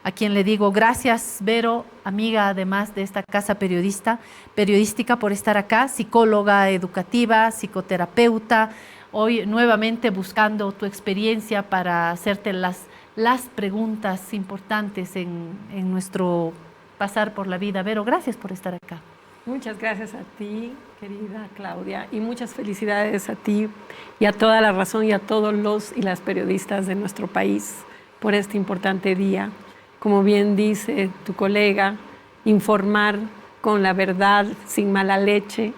a quien le digo gracias, Vero, amiga además de esta casa periodística por estar acá, psicóloga educativa, psicoterapeuta, hoy nuevamente buscando tu experiencia para hacerte las preguntas importantes en nuestro pasar por la vida. Vero, gracias por estar acá. Muchas gracias a ti, querida Claudia, y muchas felicidades a ti y a toda La Razón y a todos los y las periodistas de nuestro país por este importante día. Como bien dice tu colega, informar con la verdad, sin mala leche,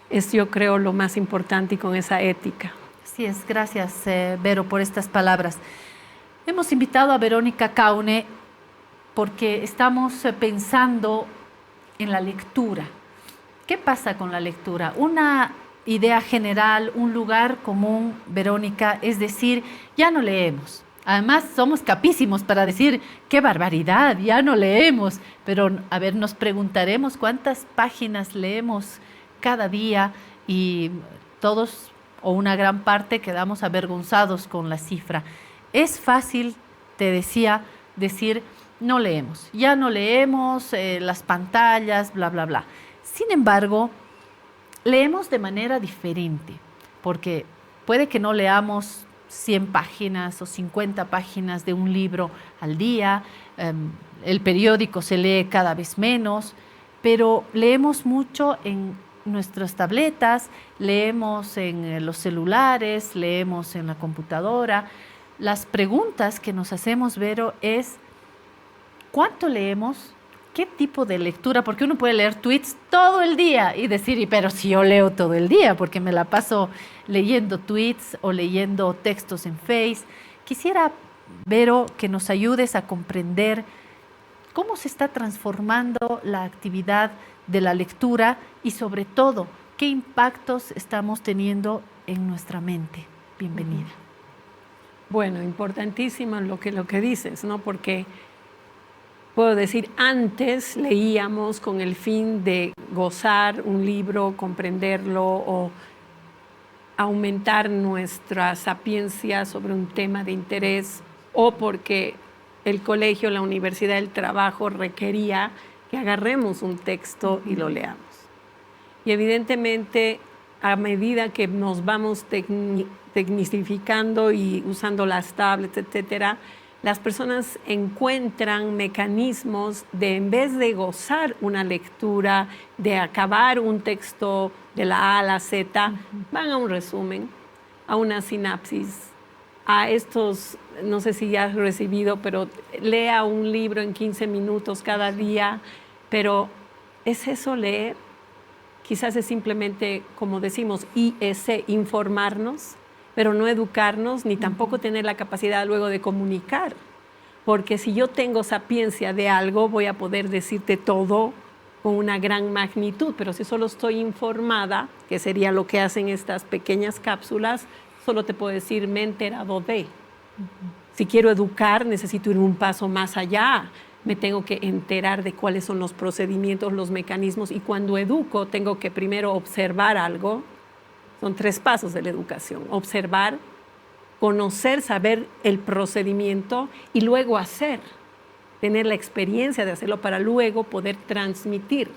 es, yo creo, lo más importante, y con esa ética. Así es, gracias, Vero, por estas palabras. Hemos invitado a Verónica Caune porque estamos pensando en la lectura. ¿Qué pasa con la lectura? Una idea general, un lugar común, Verónica, es decir, ya no leemos. Además, somos capísimos para decir, qué barbaridad, ya no leemos. Pero, a ver, nos preguntaremos cuántas páginas leemos cada día y todos o una gran parte quedamos avergonzados con la cifra. Es fácil, te decía, decir, no leemos, ya no leemos las pantallas, bla, bla, bla. Sin embargo, leemos de manera diferente, porque puede que no leamos 100 páginas o 50 páginas de un libro al día, el periódico se lee cada vez menos, pero leemos mucho en nuestras tabletas, leemos en los celulares, leemos en la computadora. Las preguntas que nos hacemos, Vero, es ¿cuánto leemos? ¿Qué tipo de lectura? Porque uno puede leer tweets todo el día y decir, pero si yo leo todo el día, porque me la paso leyendo tweets o leyendo textos en Face. Quisiera, Vero, que nos ayudes a comprender cómo se está transformando la actividad de la lectura y sobre todo, qué impactos estamos teniendo en nuestra mente. Bienvenida. Bueno, importantísimo lo que dices, ¿no? Porque puedo decir, antes leíamos con el fin de gozar un libro, comprenderlo o aumentar nuestra sapiencia sobre un tema de interés, o porque el colegio, la universidad, el trabajo requería que agarremos un texto y lo leamos. Y evidentemente, a medida que nos vamos tecnificando y usando las tablets, etcétera, las personas encuentran mecanismos de, en vez de gozar una lectura, de acabar un texto de la A a la Z, van a un resumen, a una sinapsis, a estos, no sé si ya has recibido, pero lea un libro en 15 minutos cada día. Pero ¿es eso leer? Quizás es simplemente, como decimos, IEC, informarnos, pero no educarnos, ni tampoco tener la capacidad luego de comunicar. Porque si yo tengo sapiencia de algo, voy a poder decirte todo con una gran magnitud, pero si solo estoy informada, que sería lo que hacen estas pequeñas cápsulas, solo te puedo decir, me he enterado de. Si quiero educar, necesito ir un paso más allá. Me tengo que enterar de cuáles son los procedimientos, los mecanismos, y cuando educo tengo que primero observar algo. Son 3 pasos de la educación: observar, conocer, saber el procedimiento y luego hacer, tener la experiencia de hacerlo para luego poder transmitir.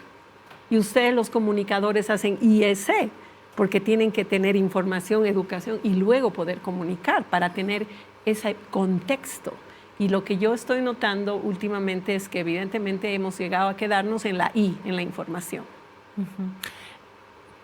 Y ustedes, los comunicadores, hacen IEC porque tienen que tener información, educación y luego poder comunicar para tener ese contexto. Y lo que yo estoy notando últimamente es que evidentemente hemos llegado a quedarnos en la I, en la información.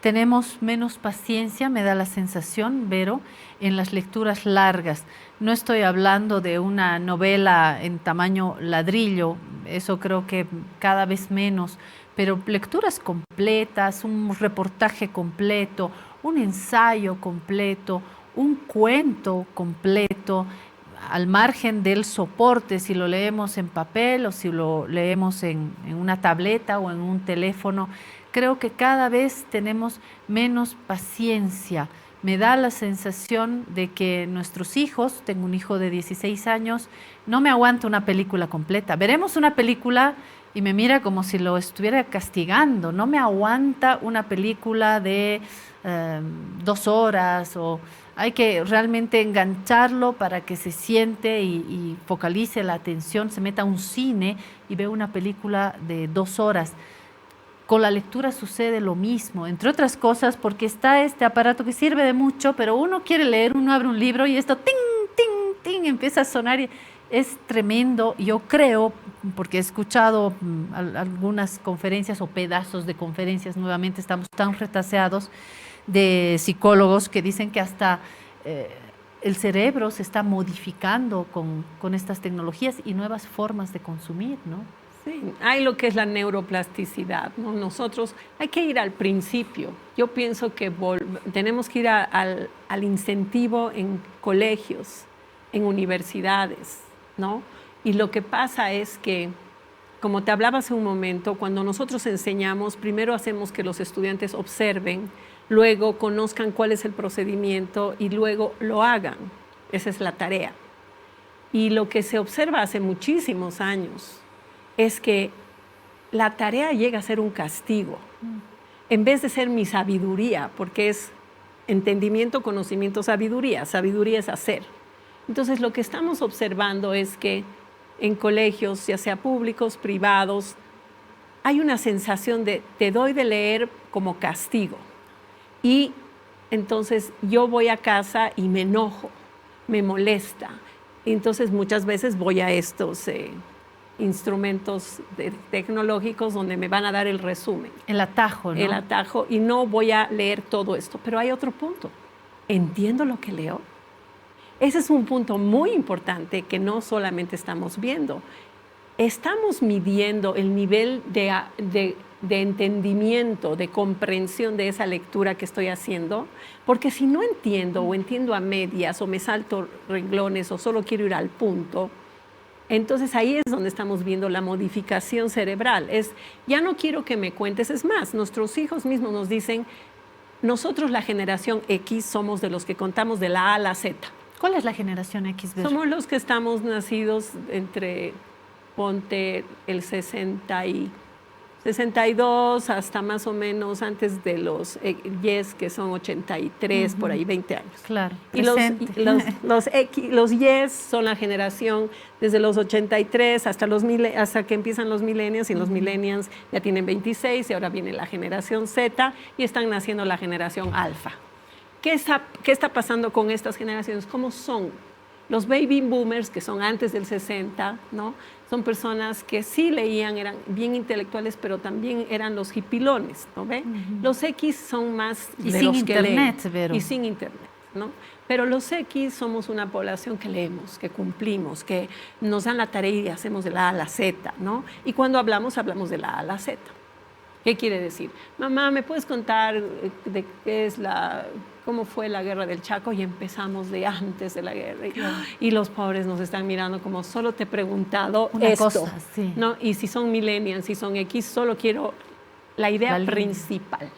Tenemos menos paciencia, me da la sensación, Vero, en las lecturas largas. No estoy hablando de una novela en tamaño ladrillo, eso creo que cada vez menos, pero lecturas completas, un reportaje completo, un ensayo completo, un cuento completo, al margen del soporte, si lo leemos en papel o si lo leemos en una tableta o en un teléfono. Creo que cada vez tenemos menos paciencia. Me da la sensación de que nuestros hijos, tengo un hijo de 16 años, no me aguanta una película completa. Veremos una película y me mira como si lo estuviera castigando. No me aguanta una película de 2 horas, o hay que realmente engancharlo para que se siente y focalice la atención, se meta a un cine y ve una película de 2 horas. Con la lectura sucede lo mismo, entre otras cosas, porque está este aparato que sirve de mucho, pero uno quiere leer, uno abre un libro y esto, ting, ting, ting, empieza a sonar y es tremendo. Yo creo, porque he escuchado algunas conferencias o pedazos de conferencias, nuevamente estamos tan retaseados, de psicólogos que dicen que hasta el cerebro se está modificando con estas tecnologías y nuevas formas de consumir, ¿no? Sí, hay lo que es la neuroplasticidad, ¿no? Nosotros hay que ir al principio. Yo pienso que tenemos que ir al incentivo en colegios, en universidades, ¿no? Y lo que pasa es que, como te hablaba hace un momento, cuando nosotros enseñamos, primero hacemos que los estudiantes observen, luego conozcan cuál es el procedimiento y luego lo hagan. Esa es la tarea. Y lo que se observa hace muchísimos años es que la tarea llega a ser un castigo, en vez de ser mi sabiduría, porque es entendimiento, conocimiento, sabiduría. Sabiduría es hacer. Entonces, lo que estamos observando es que en colegios, ya sea públicos, privados, hay una sensación de te doy de leer como castigo. Y entonces yo voy a casa y me enojo, me molesta. Entonces, muchas veces voy a estos instrumentos tecnológicos donde me van a dar el resumen. El atajo, ¿no? El atajo, y no voy a leer todo esto. Pero hay otro punto. ¿Entiendo lo que leo? Ese es un punto muy importante que no solamente estamos viendo. Estamos midiendo el nivel de entendimiento, de comprensión de esa lectura que estoy haciendo, porque si no entiendo o entiendo a medias o me salto renglones o solo quiero ir al punto, entonces ahí es donde estamos viendo la modificación cerebral. Ya no quiero que me cuentes, es más, nuestros hijos mismos nos dicen, nosotros la generación X somos de los que contamos de la A a la Z. ¿Cuál es la generación X? Somos los que estamos nacidos entre, ponte, el 62 hasta más o menos antes de los Yes, que son 83, por ahí 20 años. Claro, y los Yes son la generación desde los 83 hasta que empiezan los millennials, y los millennials ya tienen 26 y ahora viene la generación Z y están naciendo la generación alfa. ¿Qué está pasando con estas generaciones? ¿Cómo son? Los baby boomers, que son antes del 60, ¿no? Son personas que sí leían, eran bien intelectuales, pero también eran los hipilones, ¿no ve? Los X son más de los que leen. Vero. Y sin internet, ¿no? Pero los X somos una población que leemos, que cumplimos, que nos dan la tarea y hacemos de la A a la Z, ¿no? Y cuando hablamos de la A a la Z. ¿Qué quiere decir? Mamá, ¿me puedes contar de qué es cómo fue la guerra del Chaco? Y empezamos de antes de la guerra. Y los pobres nos están mirando como, solo te he preguntado esto. Cosa, sí. ¿No? Y si son millennials, si son X, solo quiero la idea principal.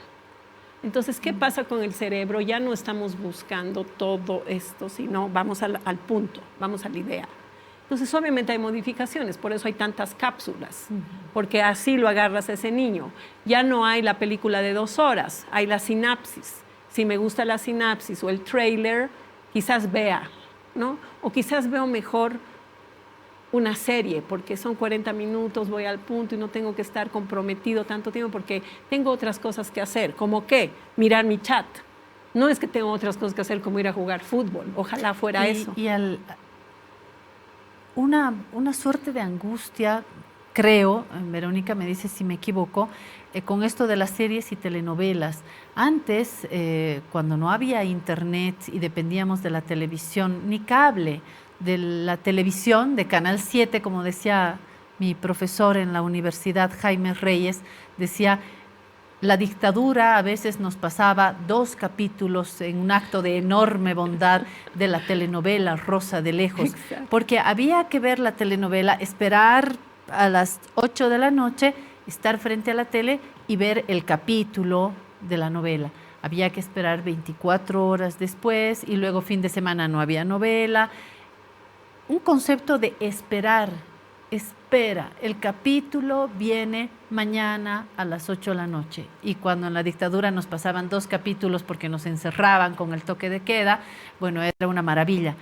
Entonces, ¿qué pasa con el cerebro? Ya no estamos buscando todo esto, sino vamos al punto, vamos a la idea. Entonces, obviamente hay modificaciones, por eso hay tantas cápsulas, porque así lo agarras a ese niño. Ya no hay la película de 2 horas, hay la sinapsis. Si me gusta la sinapsis o el trailer, quizás vea, ¿no? O quizás veo mejor una serie, porque son 40 minutos, voy al punto y no tengo que estar comprometido tanto tiempo porque tengo otras cosas que hacer. ¿Cómo qué? Mirar mi chat. No es que tengo otras cosas que hacer como ir a jugar fútbol. Ojalá fuera eso. Y una suerte de angustia, creo, Verónica me dice si me equivoco, con esto de las series y telenovelas. Antes, cuando no había internet y dependíamos de la televisión, ni cable, de la televisión, de Canal 7, como decía mi profesor en la universidad, Jaime Reyes, decía, la dictadura a veces nos pasaba 2 capítulos en un acto de enorme bondad de la telenovela Rosa de Lejos. Exacto. Porque había que ver la telenovela, esperar a las 8 de la noche, estar frente a la tele y ver el capítulo de la novela. Había que esperar 24 horas después y luego fin de semana no había novela. Un concepto de esperar espera, el capítulo viene mañana a las 8 de la noche. Y cuando en la dictadura nos pasaban 2 capítulos porque nos encerraban con el toque de queda, bueno, era una maravilla.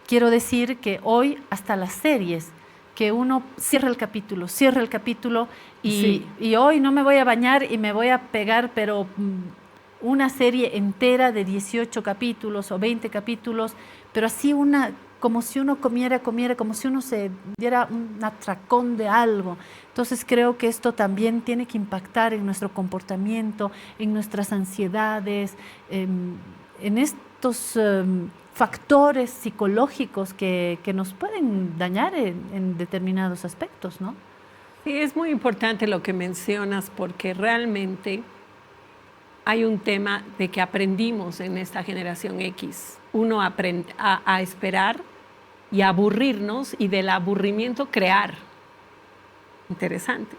Quiero decir que hoy hasta las series, que uno cierra el capítulo y hoy no me voy a bañar y me voy a pegar, pero una serie entera de 18 capítulos o 20 capítulos, pero así como si uno comiera, como si uno se diera un atracón de algo. Entonces creo que esto también tiene que impactar en nuestro comportamiento, en nuestras ansiedades, en estos factores psicológicos que nos pueden dañar en determinados aspectos, ¿no? Sí, es muy importante lo que mencionas porque realmente hay un tema de que aprendimos en esta generación X. Uno aprende a esperar y a aburrirnos y del aburrimiento crear. Interesante.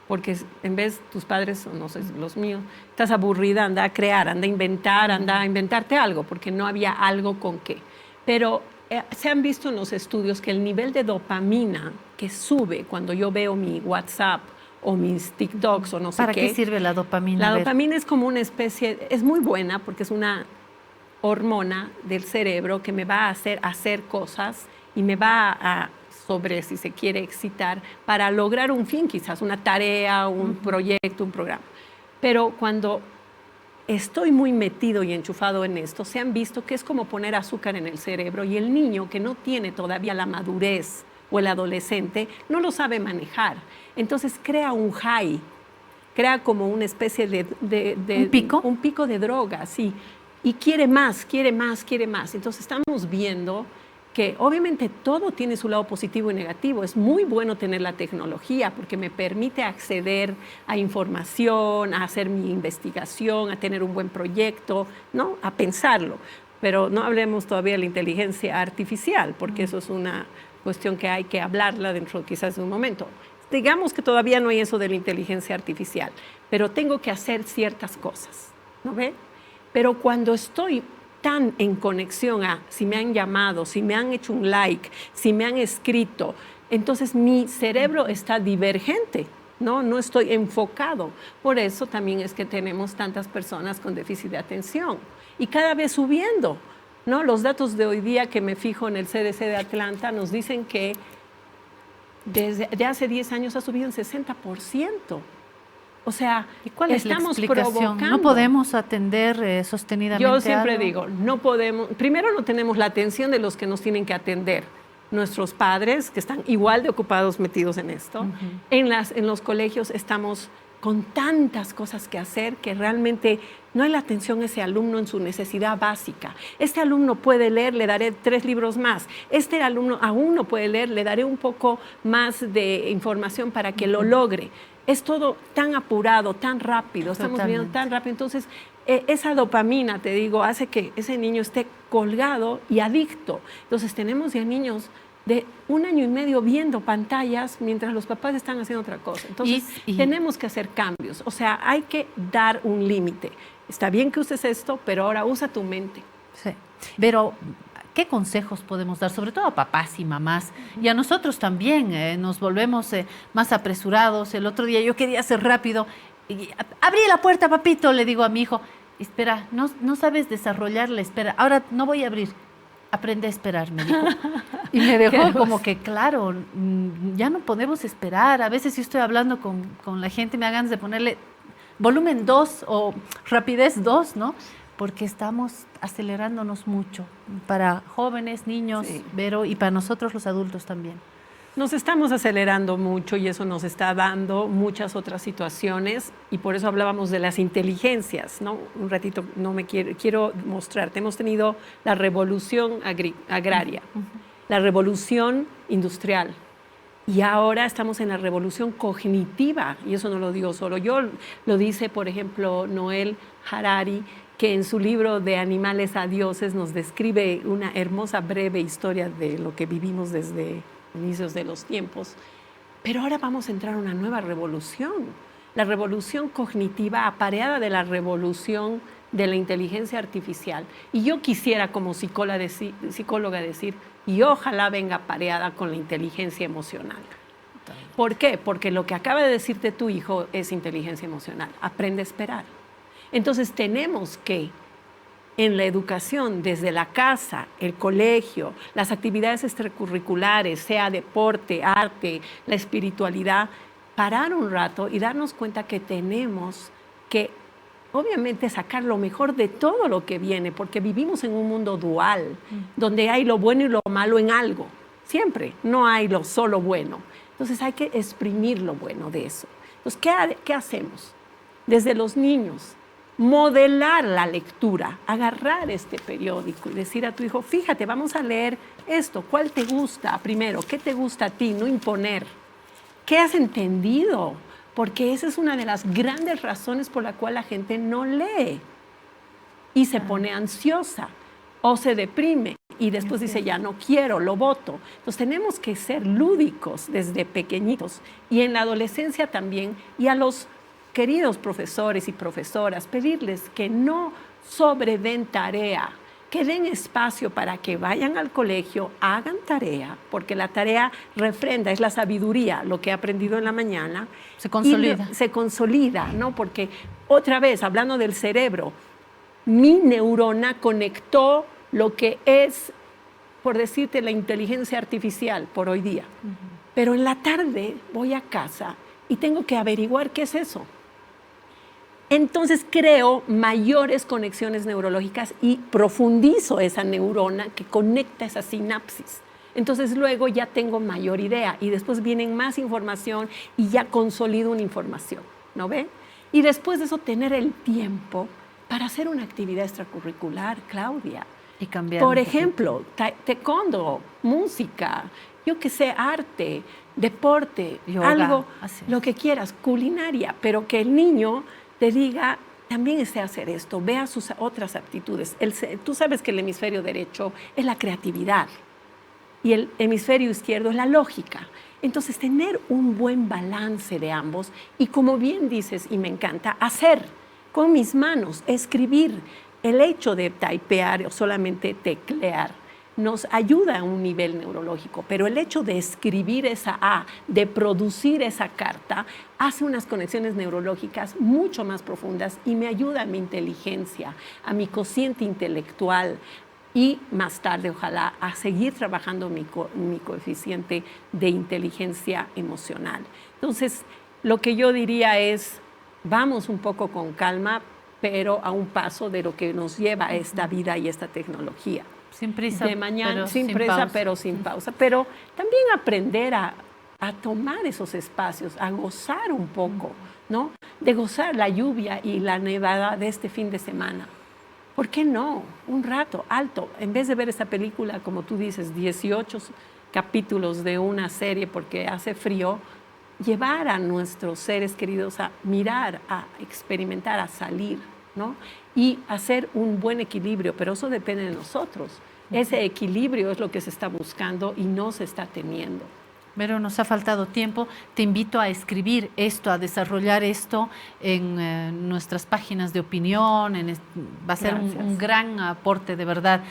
Porque en vez tus padres, o no sé, los míos, estás aburrida, anda a crear, anda a inventarte algo, porque no había algo con qué. Pero se han visto en los estudios que el nivel de dopamina que sube cuando yo veo mi WhatsApp o mis TikToks o no sé qué. ¿Para qué sirve la dopamina? La dopamina es como una especie, es muy buena porque es una hormona del cerebro que me va a hacer cosas y me va a si se quiere, excitar para lograr un fin, quizás una tarea, un proyecto, un programa. Pero cuando estoy muy metido y enchufado en esto, se han visto que es como poner azúcar en el cerebro y el niño que no tiene todavía la madurez o el adolescente no lo sabe manejar. Entonces crea un high, crea como una especie de ¿Un pico? Un pico de droga, sí. Y quiere más. Entonces estamos viendo que obviamente todo tiene su lado positivo y negativo. Es muy bueno tener la tecnología porque me permite acceder a información, a hacer mi investigación, a tener un buen proyecto, ¿no? A pensarlo. Pero no hablemos todavía de la inteligencia artificial, porque eso es una cuestión que hay que hablarla dentro quizás de un momento. Digamos que todavía no hay eso de la inteligencia artificial, pero tengo que hacer ciertas cosas, ¿no ve? Pero cuando estoy tan en conexión a si me han llamado, si me han hecho un like, si me han escrito, entonces mi cerebro está divergente, no estoy enfocado. Por eso también es que tenemos tantas personas con déficit de atención y cada vez subiendo, ¿no? Los datos de hoy día que me fijo en el CDC de Atlanta nos dicen que desde hace 10 años ha subido en 60%. O sea, ¿y cuál es estamos la explicación? provocando. ¿No podemos atender sostenidamente Yo siempre algo? digo, no podemos, primero no tenemos la atención de los que nos tienen que atender, nuestros padres que están igual de ocupados metidos en esto. En los colegios estamos con tantas cosas que hacer que realmente no hay la atención a ese alumno en su necesidad básica. Este alumno puede leer, le daré 3 libros más. Este alumno aún no puede leer, le daré un poco más de información para que lo logre. Es todo tan apurado, tan rápido, estamos viviendo tan rápido. Entonces, esa dopamina, te digo, hace que ese niño esté colgado y adicto. Entonces, tenemos ya niños de 1 año y medio viendo pantallas mientras los papás están haciendo otra cosa. Entonces, tenemos que hacer cambios. O sea, hay que dar un límite. Está bien que uses esto, pero ahora usa tu mente. Sí, pero ¿qué consejos podemos dar, sobre todo a papás y mamás? Y a nosotros también, nos volvemos más apresurados. El otro día yo quería hacer rápido. Y abrí la puerta, papito, le digo a mi hijo. Espera, no sabes desarrollar la espera. Ahora no voy a abrir. Aprende a esperar, me dijo. Y me dejó como que, claro, ya no podemos esperar. A veces si estoy hablando con la gente me dan ganas de ponerle volumen 2 o rapidez 2, ¿no? Porque estamos acelerándonos mucho para jóvenes, niños, sí, Vero, y para nosotros los adultos también. Nos estamos acelerando mucho y eso nos está dando muchas otras situaciones y por eso hablábamos de las inteligencias, ¿no? Un ratito quiero mostrarte. Hemos tenido la revolución agraria, la revolución industrial y ahora estamos en la revolución cognitiva y eso no lo digo solo yo, lo dice, por ejemplo, Noel Harari, que en su libro de Animales a Dioses nos describe una hermosa breve historia de lo que vivimos desde inicios de los tiempos. Pero ahora vamos a entrar a una nueva revolución, la revolución cognitiva apareada de la revolución de la inteligencia artificial. Y yo quisiera como psicóloga decir, y ojalá venga apareada con la inteligencia emocional. ¿Por qué? Porque lo que acaba de decirte tu hijo es inteligencia emocional. Aprende a esperar. Entonces tenemos que, en la educación, desde la casa, el colegio, las actividades extracurriculares, sea deporte, arte, la espiritualidad, parar un rato y darnos cuenta que tenemos que, obviamente, sacar lo mejor de todo lo que viene, porque vivimos en un mundo dual, donde hay lo bueno y lo malo en algo. Siempre, no hay lo solo bueno. Entonces hay que exprimir lo bueno de eso. Entonces, ¿qué hacemos? Desde los niños, modelar la lectura, agarrar este periódico y decir a tu hijo, fíjate, vamos a leer esto, ¿cuál te gusta primero? ¿Qué te gusta a ti? No imponer. ¿Qué has entendido? Porque esa es una de las grandes razones por la cual la gente no lee y se pone ansiosa o se deprime y después dice, ya no quiero, lo voto. Entonces tenemos que ser lúdicos desde pequeñitos y en la adolescencia también, y a los queridos profesores y profesoras, pedirles que no sobreden tarea, que den espacio para que vayan al colegio, hagan tarea, porque la tarea refrenda, es la sabiduría, lo que he aprendido en la mañana. Se consolida. Se consolida, ¿no? Porque otra vez, hablando del cerebro, mi neurona conectó lo que es, por decirte, la inteligencia artificial por hoy día. Pero en la tarde voy a casa y tengo que averiguar qué es eso. Entonces creo mayores conexiones neurológicas y profundizo esa neurona que conecta esa sinapsis. Entonces luego ya tengo mayor idea y después vienen más información y ya consolido una información, ¿no ve? Y después de eso tener el tiempo para hacer una actividad extracurricular, Claudia. Y cambiar. Por ejemplo, taekwondo, música, yo qué sé, arte, deporte, yoga, algo, lo que quieras, culinaria, pero que el niño te diga, también sé hacer esto, vea sus otras aptitudes. Tú sabes que el hemisferio derecho es la creatividad y el hemisferio izquierdo es la lógica. Entonces, tener un buen balance de ambos y, como bien dices, y me encanta, hacer con mis manos, escribir. El hecho de typear o solamente teclear nos ayuda a un nivel neurológico, pero el hecho de escribir esa A, de producir esa carta, hace unas conexiones neurológicas mucho más profundas y me ayuda a mi inteligencia, a mi cociente intelectual y más tarde, ojalá, a seguir trabajando mi coeficiente de inteligencia emocional. Entonces, lo que yo diría es, vamos un poco con calma, pero a un paso de lo que nos lleva esta vida y esta tecnología. Sin prisa, de mañana, pero sin prisa, pausa. Pero sin pausa. Pero también aprender a tomar esos espacios, a gozar un poco, ¿no? De gozar la lluvia y la nevada de este fin de semana. ¿Por qué no? Un rato, alto. En vez de ver esta película, como tú dices, 18 capítulos de una serie porque hace frío, llevar a nuestros seres queridos a mirar, a experimentar, a salir, ¿no? Y hacer un buen equilibrio, pero eso depende de nosotros. Ese equilibrio es lo que se está buscando y no se está teniendo. Pero nos ha faltado tiempo. Te invito a escribir esto, a desarrollar esto en nuestras páginas de opinión. Va a ser un gran aporte, de verdad.